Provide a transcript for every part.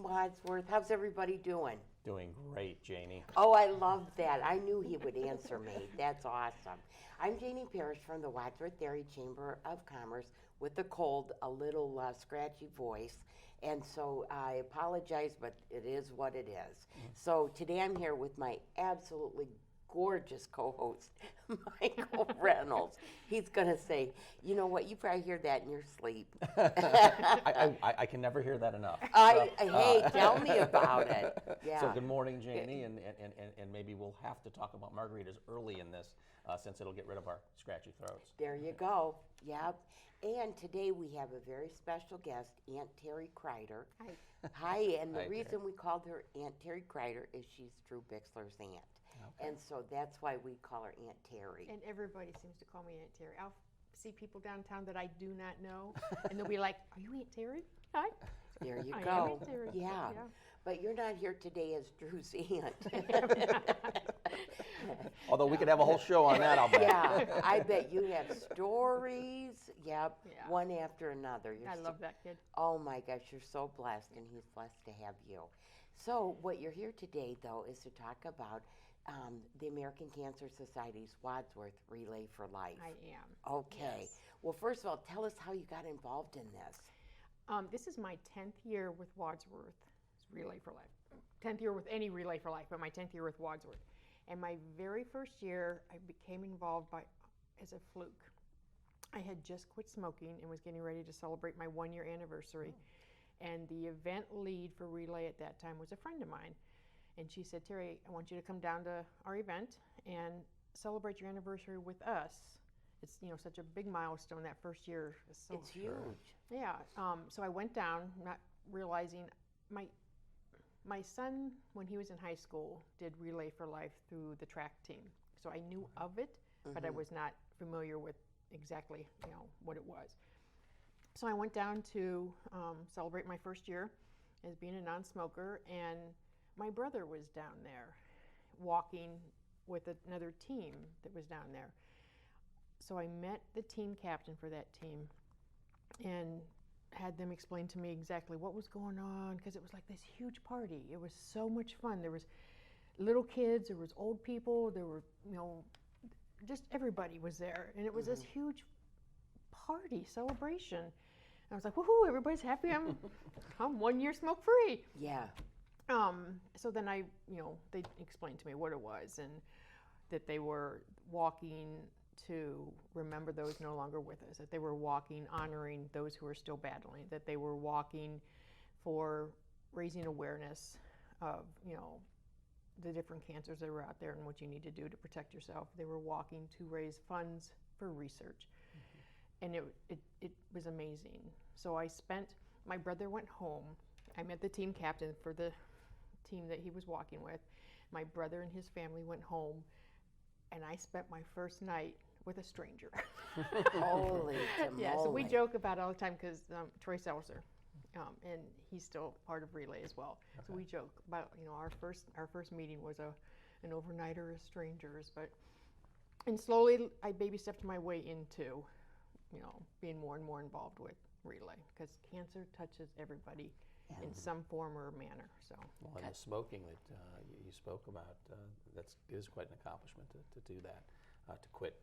Wadsworth. How's everybody doing? Doing great, Janie. Oh, I love that. I knew he would answer me. That's awesome. I'm Janie Parrish from the Wadsworth Area Chamber of Commerce with a cold, a little scratchy voice. And so I apologize, but it is what it is. So today I'm here with my absolutely gorgeous co-host, Michael Reynolds. He's going to say, you know what, you probably hear that in your sleep. I can never hear that enough. Hey, tell me about it. Yeah. So good morning, Janie, and maybe we'll have to talk about margaritas early in this since it'll get rid of our scratchy throats. There you go. Yep. And today we have a very special guest, Aunt Terri Kreider. Hi. Hi, and the Hi, reason Terri. we called her Aunt Terri Kreider is she's Drew Bixler's aunt. Okay. And so that's why we call her Aunt Terri. And everybody seems to call me Aunt Terri. I'll see people downtown that I do not know, and they'll be like, "Are you Aunt Terri?" Hi. There you I am go. Aunt Terri. Yeah. Yeah. But you're not here today as Drew's aunt. Although we could have a whole show on that, I'll bet. Yeah, I bet you have stories. Yep, Yeah. one after another. You're I love that kid. Oh my gosh, you're so blessed, and he's blessed to have you. So what you're here today, though, is to talk about the American Cancer Society's Wadsworth Relay for Life. I am. Okay. Yes. Well, first of all, tell us how you got involved in this. This is my 10th year with Wadsworth Relay for Life. 10th year with any Relay for Life, but my 10th year with Wadsworth. And my very first year, I became involved as a fluke. I had just quit smoking and was getting ready to celebrate my 1-year anniversary. And the event lead for Relay at that time was a friend of mine. And she said, "Terri, I want you to come down to our event and celebrate your anniversary with us. It's such a big milestone that first year." So It's huge. yeah. So I went down, not realizing my son, when he was in high school, did Relay for Life through the track team. So I knew of it, but I was not familiar with exactly what it was. So I went down to celebrate my first year as being a non-smoker, and my brother was down there walking with another team that was down there. So I met the team captain for that team and had them explain to me exactly what was going on, because it was like this huge party. It was so much fun. There was little kids, there was old people, there were, just everybody was there. And it was this huge party celebration. And I was like, woohoo, everybody's happy. I'm 1 year smoke free. Yeah. So then they explained to me what it was, and that they were walking to remember those no longer with us, that they were walking honoring those who are still battling, that they were walking for raising awareness of the different cancers that are out there and what you need to do to protect yourself. They were walking to raise funds for research. And it was amazing. So my brother went home. I met the team captain for the team that he was walking with. My brother and his family went home, and I spent my first night with a stranger. Holy tamale. Yeah, so we joke about it all the time, because Troy Seltzer, and he's still part of Relay as well. Okay. So we joke about our first meeting was an overnighter as strangers, and slowly I baby stepped my way into being more and more involved with Relay, because cancer touches everybody in some form or manner. So. Well, and the smoking that you spoke about, it is quite an accomplishment to do that, to quit,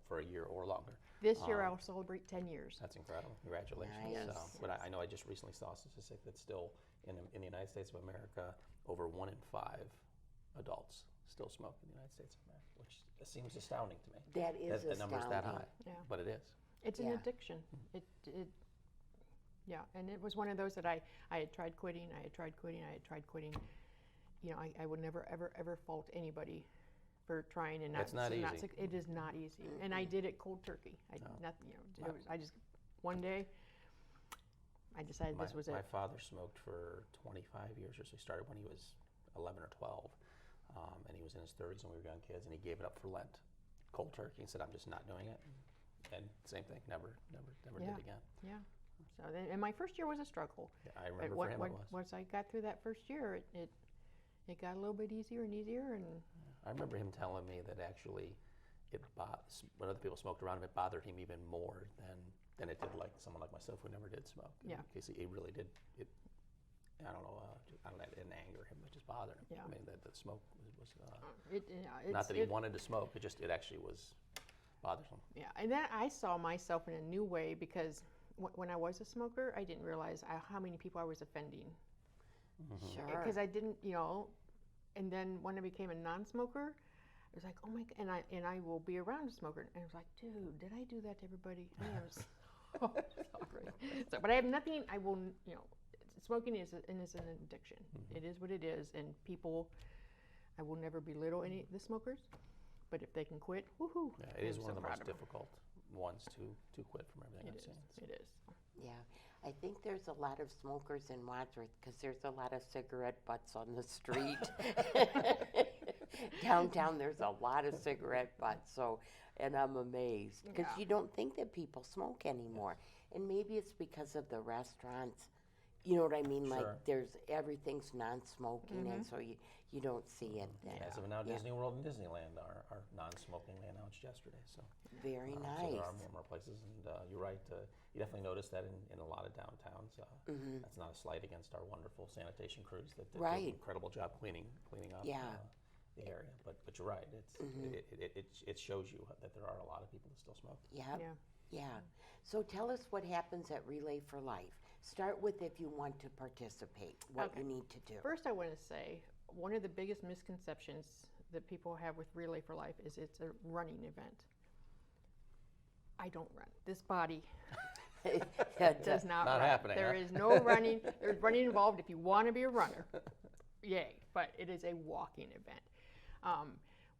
for a year or longer. This year I'll celebrate 10 years. That's incredible. Congratulations. Nice. But I know I just recently saw a statistic that still in the United States of America, over 1 in 5 adults still smoke in the United States of America, which seems astounding to me. That is the number's that astounding. high, Yeah. but it is. It's an addiction. Yeah, and it was one of those that I had tried quitting. I had tried quitting. I would never ever fault anybody for trying and not. It's not easy. It is not easy, and I did it cold turkey. One day I decided this was it. My father smoked for 25 years, or so. He started when he was 11 or 12, and he was in his 30s when we were young kids, and he gave it up for Lent, cold turkey, and said, "I'm just not doing it." And same thing, never did again. Yeah. So then, and my first year was a struggle. Yeah, I remember for him it was. Once I got through that first year, it got a little bit easier and easier. And I remember him telling me that actually, when other people smoked around him, it bothered him even more than it did like someone like myself who never did smoke. Yeah. Because it really did. I don't know, I don't know, it didn't anger him, it just bothered him. Yeah. I mean, the smoke was It's not that he wanted to smoke, it actually was bothersome. Yeah, and then I saw myself in a new way because when I was a smoker, I didn't realize how many people I was offending. Sure. Because I didn't, and then when I became a non-smoker, it was like, oh my, and I will be around a smoker, and I was like, dude, did I do that to everybody? I am so sorry. So, but I have nothing. I will, smoking is an addiction. It is what it is, and people, I will never belittle any of the smokers, but if they can quit, woohoo! Yeah, it is I'm one so of the proud most them. difficult ones to quit from everything I've seen. It is. Yeah, I think there's a lot of smokers in Wadsworth because there's a lot of cigarette butts on the street. Downtown, there's a lot of cigarette butts, and I'm amazed because Yeah. you don't think that people smoke anymore. And maybe it's because of the restaurants. You know what I mean? Sure. Like everything's non-smoking, and so you don't see it then. Yeah, so now Disney World and Disneyland are non-smoking, they announced yesterday. So Very So nice. there are more places, and you're right. You definitely notice that in a lot of downtowns. That's not a slight against our wonderful sanitation crews that do Right. an incredible job cleaning up Yeah. the area. But you're right. It shows you that there are a lot of people that still smoke. Yep. Yeah. Yeah. So tell us what happens at Relay for Life. Start with if you want to participate, what Okay. you need to do. First, I want to say one of the biggest misconceptions that people have with Relay for Life is it's a running event. I don't run. This body does not Not run. happening, There huh? is no running. There's running involved if you want to be a runner. Yay. But it is a walking event.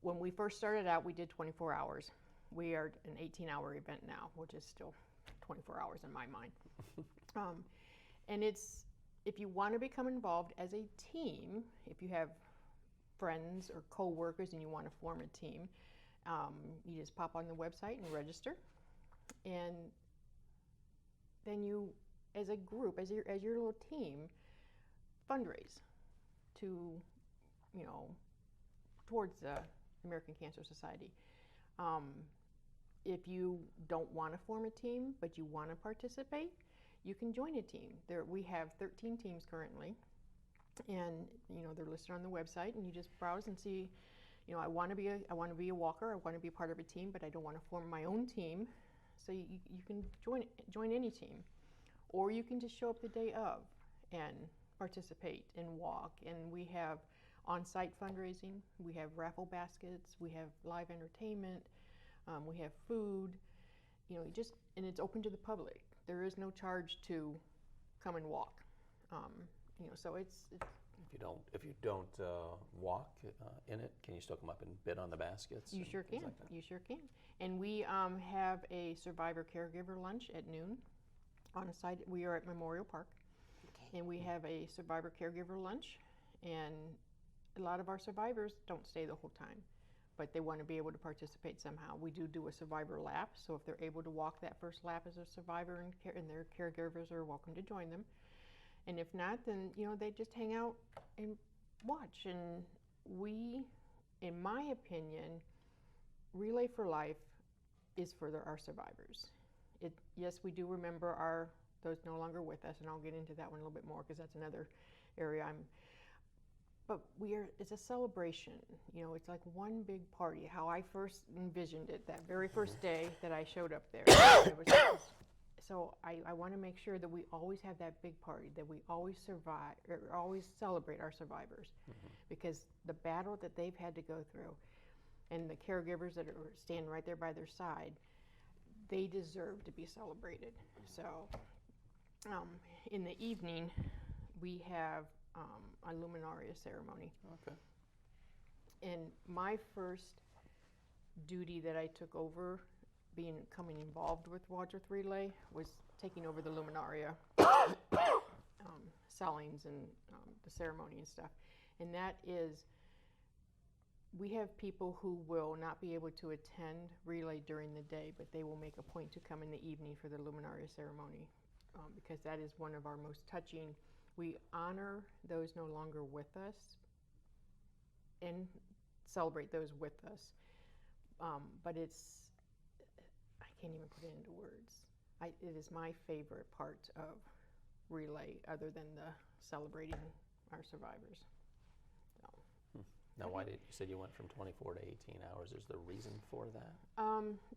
When we first started out, we did 24 hours. We are an 18-hour event now, which is still 24 hours in my mind. And it's, if you want to become involved as a team, if you have friends or co-workers and you want to form a team, you just pop on the website and register. And then you, as a group, as your little team, fundraise to, towards the American Cancer Society. If you don't want to form a team, but you want to participate, you can join a team. We have 13 teams currently, and they're listed on the website. And you just browse and see. I want to be a walker. I want to be part of a team, but I don't want to form my own team. So you can join any team, or you can just show up the day of and participate and walk. And we have on-site fundraising. We have raffle baskets. We have live entertainment. We have food. And it's open to the public. There is no charge to come and walk. So it's If you don't walk in it, can you still come up and bid on the baskets? You and sure things can. like that? You sure can. And we have a survivor caregiver lunch at noon on site. We are at Memorial Park, Okay. and we have a survivor caregiver lunch. And a lot of our survivors don't stay the whole time, but they want to be able to participate somehow. We do a survivor lap, so if they're able to walk that first lap as a survivor and their caregivers are welcome to join them. And if not, then they just hang out and watch. And we, in my opinion, Relay for Life is for our survivors. Yes, we do remember those no longer with us, and I'll get into that one a little bit more because that's another area But it's a celebration. It's like one big party. How I first envisioned it, that very first day that I showed up there. So I want to make sure that we always have that big party, that we always survive, or always celebrate our survivors, because the battle that they've had to go through, and the caregivers that are standing right there by their side, they deserve to be celebrated. So in the evening, we have a luminaria ceremony. Okay. And my first duty that I took over, becoming involved with Wadsworth Relay, was taking over the luminaria sellings and the ceremony and stuff. And that is, we have people who will not be able to attend Relay during the day, but they will make a point to come in the evening for the luminaria ceremony, because that is one of our most touching. We honor those no longer with us and celebrate those with us. But I can't even put it into words. It is my favorite part of relay other than the celebrating our survivors. So, Now, why did you said you went from 24 to 18 hours? Is there a reason for that?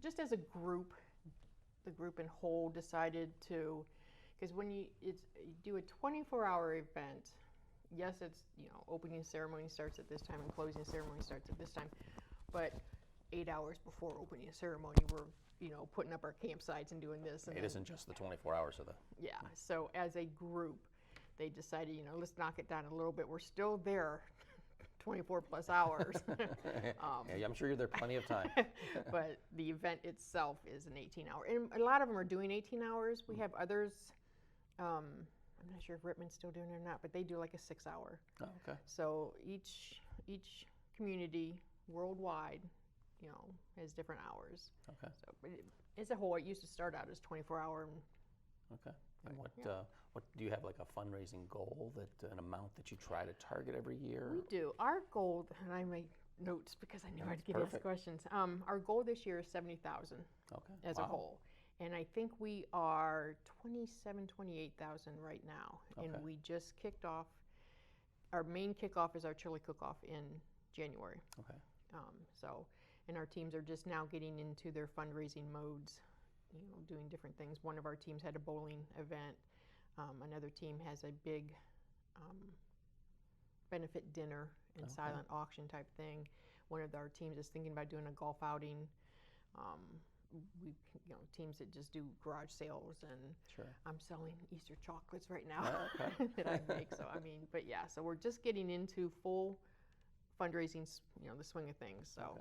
just as a group, the group in whole decided to, because when you do a 24-hour event, yes, it's, opening ceremony starts at this time and closing ceremony starts at this time, but 8 hours before opening ceremony, we're putting up our campsites and doing this. And It isn't just the 24 hours of the. Yeah. So as a group, they decided, let's knock it down a little bit. We're still there, 24 plus hours. Yeah, I'm sure you're there plenty of time. But the event itself is an 18-hour, and a lot of them are doing 18 hours. We have others. I'm not sure if Rittman's still doing it or not, but they do like a 6-hour. Oh, okay. So each community worldwide, has different hours. Okay. So, but as a whole, it used to start out as 24-hour. Okay. And what do you have, like a fundraising goal, an amount that you try to target every year? We do. Our goal, and I made notes because I knew I'd get asked questions. Our goal this year is 70,000 as a whole. And I think we are 28,000 right now. Okay. And we just kicked off, our main kickoff is our chili cook-off in January. Okay. And our teams are just now getting into their fundraising modes, doing different things. One of our teams had a bowling event. Another team has a big benefit dinner and silent auction type thing. One of our teams is thinking about doing a golf outing. We, teams that just do garage sales, and Sure. I'm selling Easter chocolates right now Okay. that I make. So but yeah, so we're just getting into full fundraising, the swing of things. So.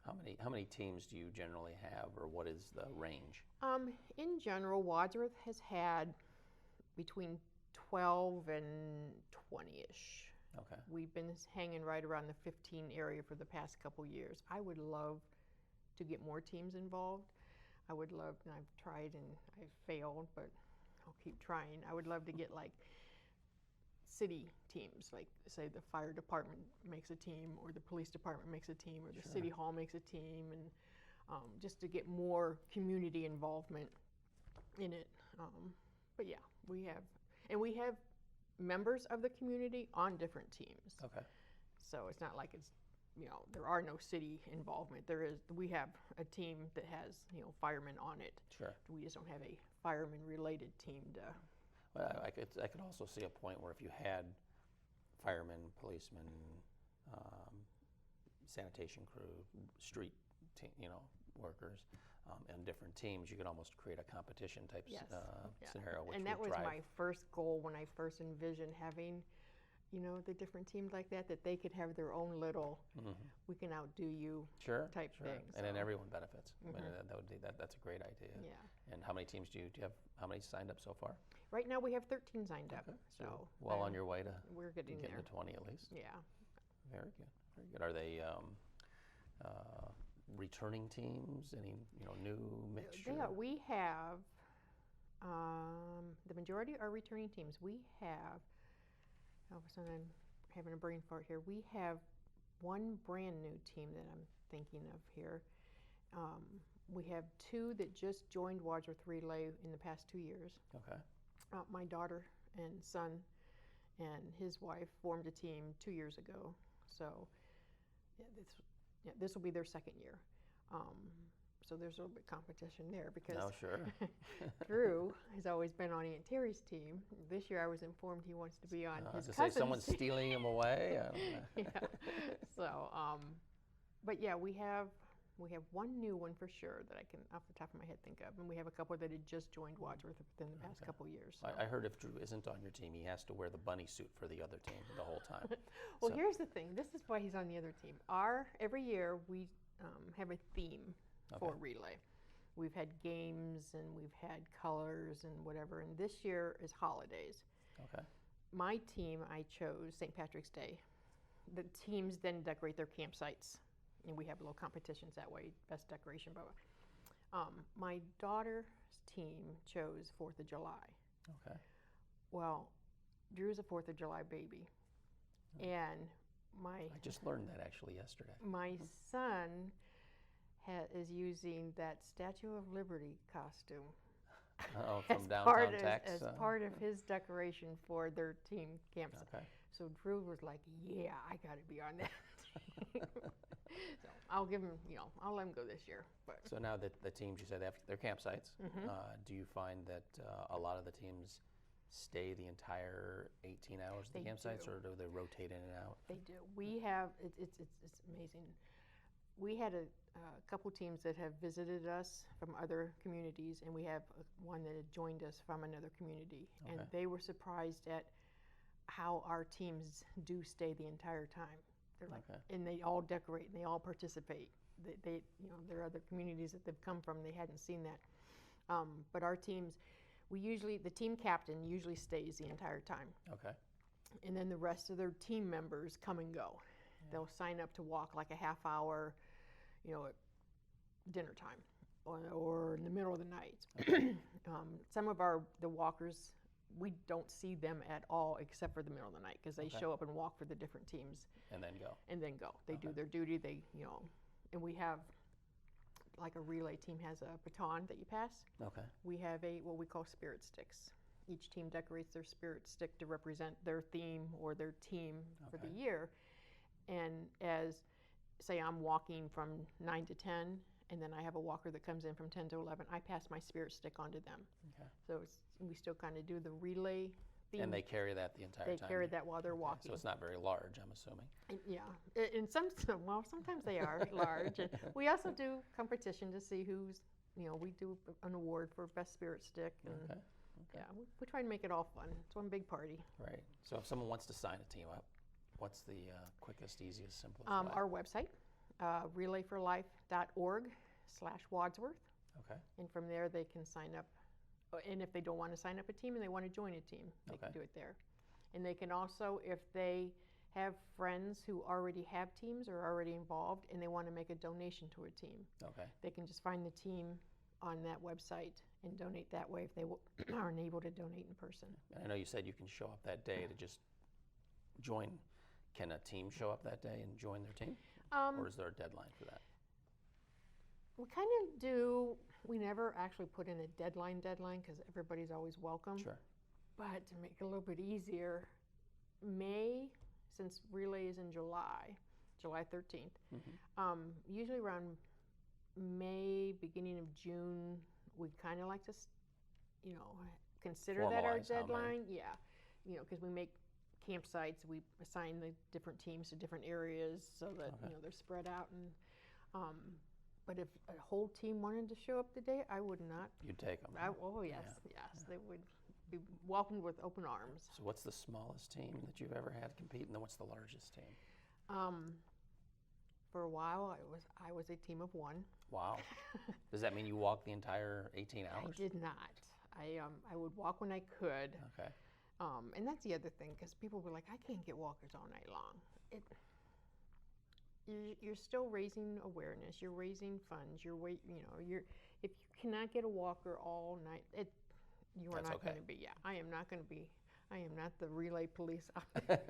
Okay. How many teams do you generally have, or what is the range? In general, Wadsworth has had between 12 and 20-ish. Okay. We've been hanging right around the 15 area for the past couple years. I would love to get more teams involved. I would love, and I've tried and I've failed, but I'll keep trying. I would love to get like city teams, like say the fire department makes a team, or the police department makes a team, or the Sure. city hall makes a team, and just to get more community involvement in it. But yeah, we have members of the community on different teams. Okay. So it's not like it's, there are no city involvement. We have a team that has, firemen on it. Sure. We just don't have a fireman related team to. Well, I could also see a point where if you had firemen, policemen, sanitation crew, street workers, and different teams, you could almost create a competition type scenario. Which and that would was drive. my first goal when I first envisioned having, the different teams like that they could have their own little, we can outdo you type thing. And then so. everyone benefits. I mean, that's a great idea. Yeah. And how many teams do you have? How many signed up so far? Right now we have 13 signed up. Okay. So well on your way to we're getting getting there. to 20 at least. Yeah. Very good. Very good. Are they returning teams? Any new mixture? They are. We have the majority are returning teams. We have. All of a sudden, I'm having a brain fart here. We have one brand new team that I'm thinking of here. We have two that just joined Wadsworth Relay in the past 2 years. Okay. My daughter and son and his wife formed a team 2 years ago. So this will be their second year. So there's a little bit of competition there because Sure. Drew has always been on Aunt Terry's team. This year I was informed he wants to be on his cousin's say someone's team. stealing him away. I don't know. Yeah. So, but yeah, we have one new one for sure that I can off the top of my head think of, and we have a couple that had just joined Wadsworth within the past couple years. So. I heard if Drew isn't on your team, he has to wear the bunny suit for the other team the whole time. Well, here's the thing. This is why he's on the other team. Every year we have a theme for relay. We've had games and we've had colors and whatever, and this year is holidays. Okay. My team, I chose St. Patrick's Day. The teams then decorate their campsites, and we have little competitions that way, best decoration. But my daughter's team chose 4th of July. Okay. Well, Drew's a 4th of July baby, and I just learned that actually yesterday. my son is using that Statue of Liberty costume Oh, as from part downtown of, Tex? as part of his decoration for their team campsite. Okay. So Drew was like, yeah, I got to be on that team. So I'll give him, I'll let him go this year. But So now that the teams, you said they have their campsites, do you find that a lot of the teams stay the entire 18 hours at the They campsites, do. or do they rotate in and out? they do. We have, it's amazing. We had a couple teams that have visited us from other communities, and we have one that had joined us from another community. And Okay. they were surprised at how our teams do stay the entire time. They're like, Okay. and they all decorate and they all participate. They there are other communities that they've come from, they hadn't seen that. But our teams, the team captain usually stays the entire time. Okay. And then the rest of their team members come and go. They'll sign up to walk like a half hour, at dinner time or in the middle of the night. Some of the walkers, we don't see them at all except for the middle of the night because they Okay. show up and walk for the different teams And then go. and then go. They do Okay. their duty. And we have, like a relay team has a baton that you pass. Okay. We have what we call spirit sticks. Each team decorates their spirit stick to represent their theme or their team for the Okay. year. And say I'm walking from 9 to 10, and then I have a walker that comes in from 10 to 11, I pass my spirit stick on to them. Okay. So we still kind of do the relay theme. And they carry that the entire They time? carry that while they're Okay. walking. So it's not very large, I'm assuming. And, yeah, and sometimes they are large. And we also do competition to see who's, we do an award for best spirit stick. And Okay. yeah, we try to make it all fun. It's one big party. Right. So if someone wants to sign a team up, what's the quickest, easiest, simplest way? Our website, relayforlife.org/Wadsworth. Okay. And from there, they can sign up. And if they don't want to sign up a team and they want to join a team, they can Okay. do it there. And they can also, if they have friends who already have teams or are already involved and they want to make a donation to a team, Okay. they can just find the team on that website and donate that way if they aren't able to donate in person. And I know you said you can show up that day to just join. Can a team show up that day and join their team? Or is there a deadline for that? We kind of do. We never actually put in a deadline because everybody's always welcome. Sure. But to make it a little bit easier, since relay is in July 13th, usually around May, beginning of June, we kind of like to, consider that our Formalize how many. deadline. Yeah, because we make campsites, we assign the different teams to different areas so that Okay. they're spread out. And but if a whole team wanted to show up today, I would not. You'd take them. Oh yes, they would be welcomed with open arms. So what's the smallest team that you've ever had compete, and then what's the largest team? For a while, I was a team of one. Wow. Does that mean you walked the entire 18 I hours? did not. I would walk when I could. Okay. And that's the other thing, because people were like, I can't get walkers all night long. You're still raising awareness. You're raising funds. If you cannot get a walker all night, you are That's not okay. going to be. Yeah, I am not going to be. I am not the relay police out there.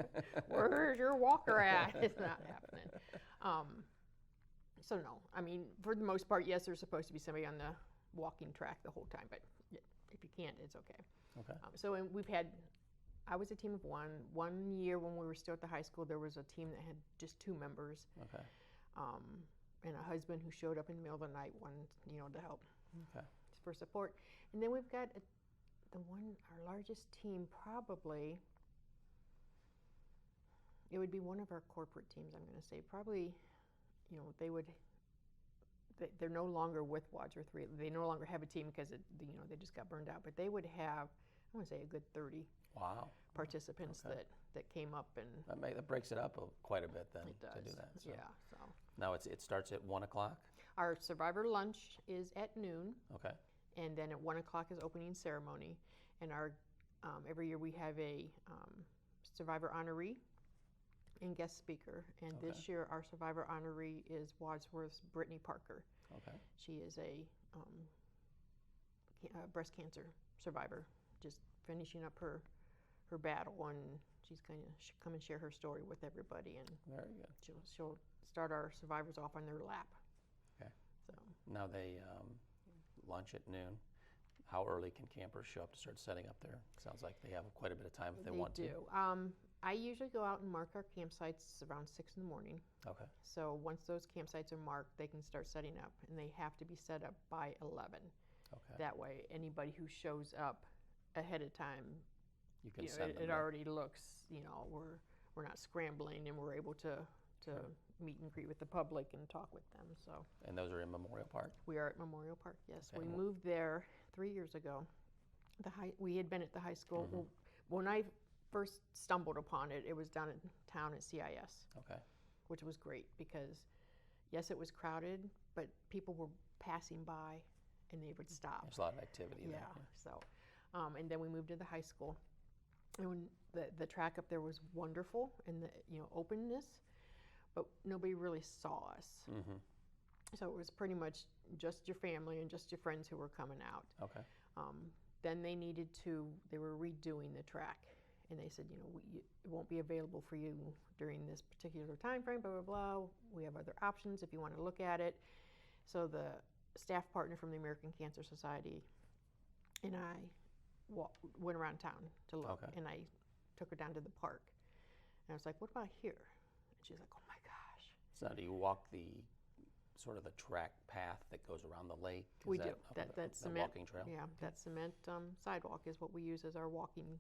Where's your walker at? It's not happening. So no, I mean, for the most part, yes, there's supposed to be somebody on the walking track the whole time, but if you can't, it's okay. Okay. I was a team of one. One year when we were still at the high school, there was a team that had just 2 members, Okay. and a husband who showed up in the middle of the night, to help Okay. for support. And then we've got our largest team probably. It would be one of our corporate teams. I'm going to say probably, they're no longer with Wadsworth. They no longer have a team because they just got burned out. But they would have, I want to say, a good 30 Wow. participants Okay. that came up, and That breaks it up quite a bit then it does. to do that. So. Yeah. So Now it starts at 1 o'clock? our survivor lunch is at noon, Okay. and then at 1 o'clock is opening ceremony. And our every year we have a survivor honoree and guest speaker. And Okay. this year our survivor honoree is Wadsworth's Brittany Parker. Okay. She is a breast cancer survivor, just finishing up her battle, and she's going to come and share her story with everybody, and Very good. she'll start our survivors off on their lap. Okay. So Now they lunch at noon. how early can campers show up to start setting up there? Sounds like they have quite a bit of time if they want to. They do. I usually go out and mark our campsites around 6 in the morning. Okay. So once those campsites are marked, they can start setting up, and they have to be set up by 11. Okay. That way, anybody who shows up ahead of time, You can you know, send them it there. already looks, you know, we're not scrambling, and we're able to meet and greet with the public and talk with them. So And those are in Memorial Park? we are at Memorial Park. Yes, Okay. we moved there 3 years ago. We had been at the high school. Well, when I first stumbled upon it, it was down in town at CIS, Okay. which was great because, yes, it was crowded, but people were passing by and they would stop. There's a lot of activity there. Yeah. So, and then we moved to the high school, and when the track up there was wonderful and the openness, but nobody really saw us. Mm-hmm. So it was pretty much just your family and just your friends who were coming out. Okay. Then they were redoing the track, and they said, it won't be available for you during this particular time frame, blah, blah, blah. We have other options if you want to look at it. So the staff partner from the American Cancer Society and I went around town to look, Okay. and I took her down to the park. And I was like, what about here? And she's like, oh my gosh. So do you walk the sort of the track path that goes around the lake? Is We do. that That the cement, walking trail? yeah, that cement sidewalk is what we use as our walking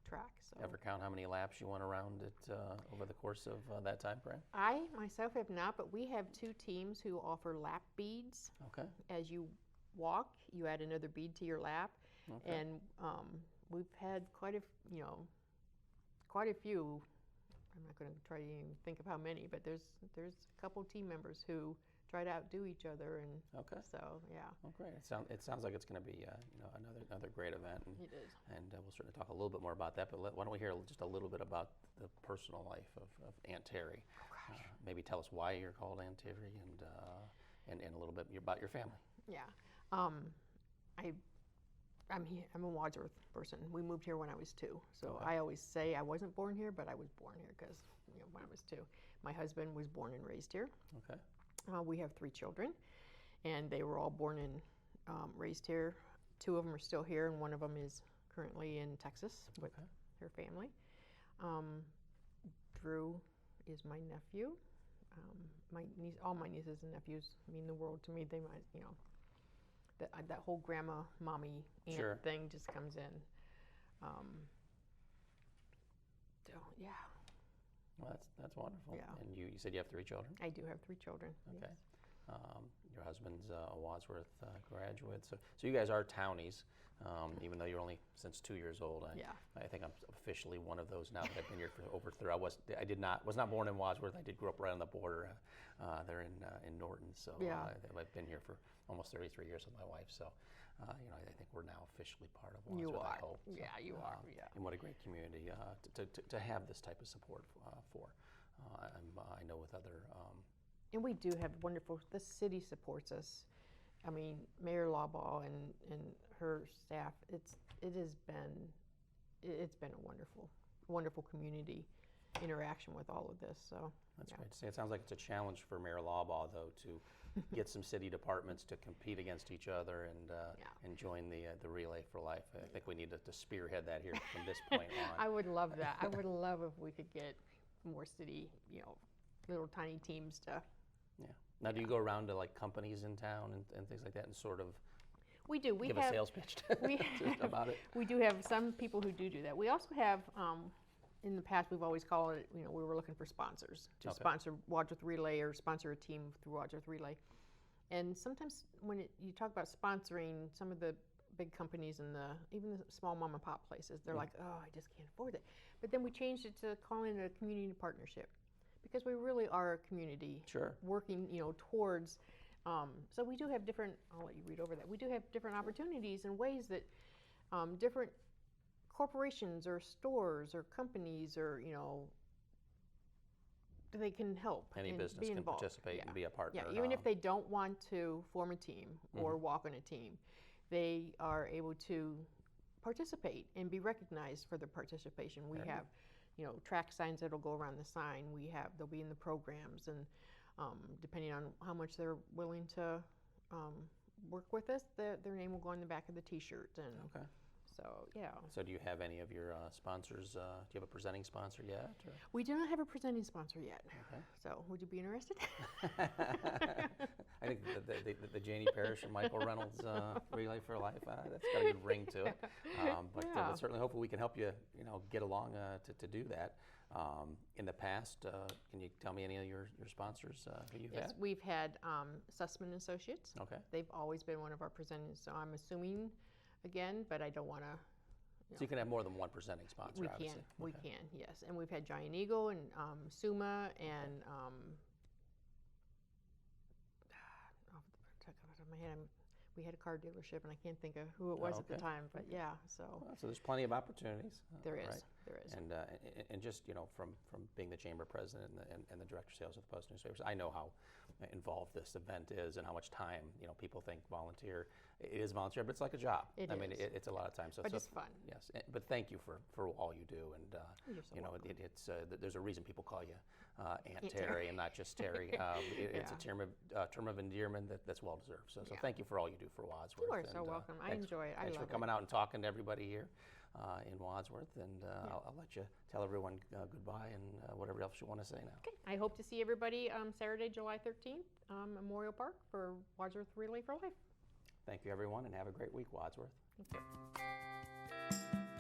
track. So Ever count how many laps you went around it over the course of that time frame? I myself have not, but we have 2 teams who offer lap beads. Okay. As you walk, you add another bead to your lap, Okay. and we've had quite a few. I'm not going to try to even think of how many, but there's a couple team members who try to outdo each other, and Okay. so yeah. Oh, great. It sounds like it's going to be another great event, and It is. we'll certainly talk a little bit more about that. But why don't we hear just a little bit about the personal life of Aunt Terri? Oh gosh. Maybe tell us why you're called Aunt Terri, and a little bit about your family. Yeah. I'm a Wadsworth person. We moved here when I was 2. So Okay. I always say I wasn't born here, but I was born here because when I was 2. My husband was born and raised here. Okay. We have 3 children, and they were all born and raised here. 2 of them are still here, and one of them is currently in Texas with Okay. her family. Drew is my nephew. All my nieces and nephews mean the world to me. They might, that whole grandma, mommy, aunt Sure. thing just comes in. So yeah, Well, that's wonderful. Yeah. And you said you have 3 children? I do have 3 children. Okay. Yes. Your husband's a Wadsworth graduate, so you guys are townies, even though you're only since 2 years old. Yeah. I think I'm officially one of those now that I've been here for over 3. I was not born in Wadsworth. I did grow up right on the border. There in Norton, so Yeah. I've been here for almost 33 years with my wife. So, I think we're now officially part of Wadsworth. You I are. hope. So, Yeah, you are. Yeah. And what a great community to have this type of support for. I know with other. And we do have the city supports us. I mean, Mayor Lawball and her staff, it's been a wonderful community interaction with all of this. So That's yeah. great to see. It sounds like it's a challenge for Mayor Lawbaugh, though, to get some city departments to compete against each other and join the Relay for Life. I think we need to spearhead that here from this point on. I would love that. I would love if we could get more city, little tiny teams to. Yeah. Now, do you go around to like companies in town and things like that, and sort of We do. We give have a sales pitch we about it? We do have some people who do that. We also have, in the past, we've always called it, we were looking for sponsors to Okay. sponsor Wadsworth Relay or sponsor a team through Wadsworth Relay. And sometimes when you talk about sponsoring some of the big companies and even the small mom and pop places, they're like, oh, I just can't afford it. But then we changed it to calling it a community partnership because we really are a community Sure. working, towards. So we do have different. I'll let you read over that. We do have different opportunities and ways that different corporations or stores or companies or they can help. Any and business be can involved. participate and be a partner. Yeah, even if they don't want to form a team or walk on a team, they are able to participate and be recognized for their participation. We Very have, track signs that'll go around the sign. They'll be in the programs, and depending on how much they're willing to work with us, their name will go on the back of the T-shirt. And Okay. so, yeah. So do you have any of your sponsors, do you have a presenting sponsor yet? Or? We do not have a presenting sponsor yet. Okay. So, would you be interested? I think the Janie Parrish and Michael Reynolds Relay for Life, that's got a good ring to it. But certainly, hopefully, we can help you, get along to do that. In the past, can you tell me any of your sponsors who you've Yes, had? we've had Sussman Associates. Okay. They've always been one of our presenters, so I'm assuming again, but I don't want to. So you can have more than one presenting sponsor, We obviously. can, we can, yes. And we've had Giant Eagle and Suma and off the top of my head, we had a car dealership and I can't think of who it was at the Okay. time, but yeah, so Well, so there's plenty of opportunities. there is, right? there is. And just from being the chamber president and the director of sales of the Post newspapers, I know how involved this event is and how much time people think volunteer. It is volunteer, but it's like a job. It I mean, is. it's a lot of time. So But it's fun. Yes, but thank you for all you do, and You're so welcome. it's there's a reason people call you Aunt Aunt Terry Terry. and not just Terry. It's a term of endearment that's well deserved. So Yeah. thank you for all you do for Wadsworth. You are so and, welcome. I thanks- enjoy it. I Thanks love for coming out and talking to everybody here in Wadsworth, and I'll let you tell everyone goodbye and whatever else you want to say now. Okay. I hope to see everybody Saturday, July 13th, Memorial Park for Wadsworth Relay for Life. Thank you, everyone, and have a great week, Wadsworth. Thank you.